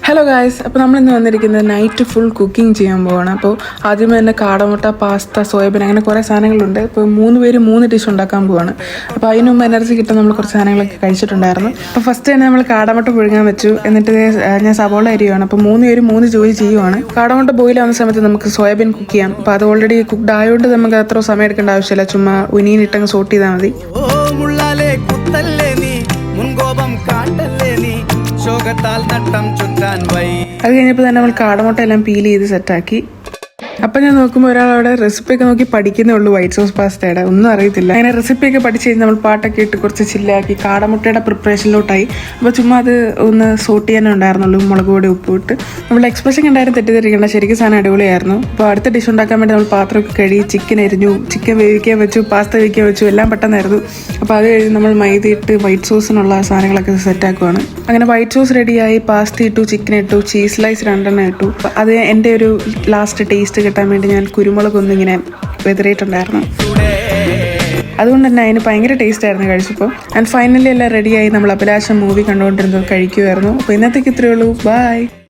Hello guys, അപ്പോൾ നമ്മളിന്ന് വന്നിരിക്കുന്നത് നൈറ്റ് ഫുൾ കുക്കിംഗ് ചെയ്യാൻ പോവാണ്. അപ്പോൾ ആദ്യമേ തന്നെ കാടമുട്ട, പാസ്ത, സോയാബീൻ അങ്ങനെ കുറേ സാധനങ്ങളുണ്ട്. ഇപ്പോൾ 3 പേര് 3 ഡിഷ് ഉണ്ടാക്കാൻ പോവാണ്. അപ്പോൾ അതിന് മുമ്പ് എനർജി കിട്ടാൻ നമ്മൾ കുറച്ച് സാധനങ്ങളൊക്കെ കഴിച്ചിട്ടുണ്ടായിരുന്നു. അപ്പോൾ ഫസ്റ്റ് തന്നെ നമ്മൾ കാടമുട്ട പുഴുങ്ങാൻ വെച്ചു. എന്നിട്ട് ഞാൻ സവോള അരിയുവാണ്. അപ്പോൾ 3 പേര് 3 ജോലി ചെയ്യുവാണ്. കാടമുട്ട ബോയിൽ ആവുന്ന സമയത്ത് നമുക്ക് സോയാബീൻ കുക്ക് ചെയ്യാം. അപ്പോൾ അത് ഓൾറെഡി കുക്ക്ഡ് ആയതുകൊണ്ട് നമുക്ക് അത്ര സമയം എടുക്കേണ്ട ആവശ്യമില്ല. ചുമ്മാ ഉനിയിലിട്ടങ്ങ് സോട്ട് ചെയ്താൽ മതി. അത് കഴിഞ്ഞപ്പോൾ തന്നെ നമ്മൾ കാടമുട്ട എല്ലാം പീൽ ചെയ്ത് സെറ്റാക്കി. അപ്പം ഞാൻ നോക്കുമ്പോൾ ഒരാളവിടെ റെസിപ്പിയൊക്കെ നോക്കി പഠിക്കുന്നേ ഉള്ളൂ. വൈറ്റ് സോസ് പാസ്തയുടെ ഒന്നും അറിയത്തില്ല. അങ്ങനെ റെസിപ്പിയൊക്കെ പഠിച്ച് കഴിഞ്ഞ് നമ്മൾ പാട്ടൊക്കെ ഇട്ട് കുറച്ച് ചില്ലാക്കി കാടമുട്ടയുടെ പ്രിപ്പറേഷനിലോട്ടായി. അപ്പോൾ ചുമ്മാ അത് ഒന്ന് സോട്ട് ചെയ്യാനേ ഉണ്ടായിരുന്നുള്ളൂ, മുളക് പൊടി ഉപ്പ് ഇട്ട്. നമ്മുടെ എക്സ്പ്രഷൻ കണ്ടായിരുന്നു തെറ്റിദ്ധരിക്കേണ്ട, ശരിക്കും സാധനം അടിപൊളിയായിരുന്നു. അപ്പോൾ അടുത്ത ഡിഷ് ഉണ്ടാക്കാൻ വേണ്ടി നമ്മൾ പാത്രമൊക്കെ കഴുകി ചിക്കൻ എരിഞ്ഞു, ചിക്കൻ വേവിക്കാൻ വെച്ചു, പാസ്ത വേവിക്കാൻ വെച്ചു, എല്ലാം പെട്ടെന്നായിരുന്നു. അപ്പോൾ അത് കഴിഞ്ഞ് നമ്മൾ മൈദയിട്ട് വൈറ്റ് സോസിനുള്ള സാധനങ്ങളൊക്കെ സെറ്റാക്കുവാണ്. അങ്ങനെ വൈറ്റ് സോസ് റെഡിയായി, പാസ്ത ഇട്ടു, ചിക്കൻ ഇട്ടു, ചീസ് സ്ലൈസ് 2 ഇട്ടു. അത് എൻ്റെ ഒരു ലാസ്റ്റ് ടേസ്റ്റ് കിട്ടാൻ വേണ്ടി ഞാൻ കുരുമുളകൊന്നും ഇങ്ങനെ വെതറിയിട്ടുണ്ടായിരുന്നു. അതുകൊണ്ട് തന്നെ അതിന് ഭയങ്കര ടേസ്റ്റ് ആയിരുന്നു കഴിച്ചപ്പോൾ. ആൻഡ് ഫൈനലി എല്ലാം റെഡിയായി നമ്മൾ അഭിലാഷം മൂവി കണ്ടുകൊണ്ടിരുന്നത് കഴിക്കുമായിരുന്നു. അപ്പോൾ ഇന്നത്തേക്ക് ഇത്രയേ ഉള്ളൂ. ബൈ.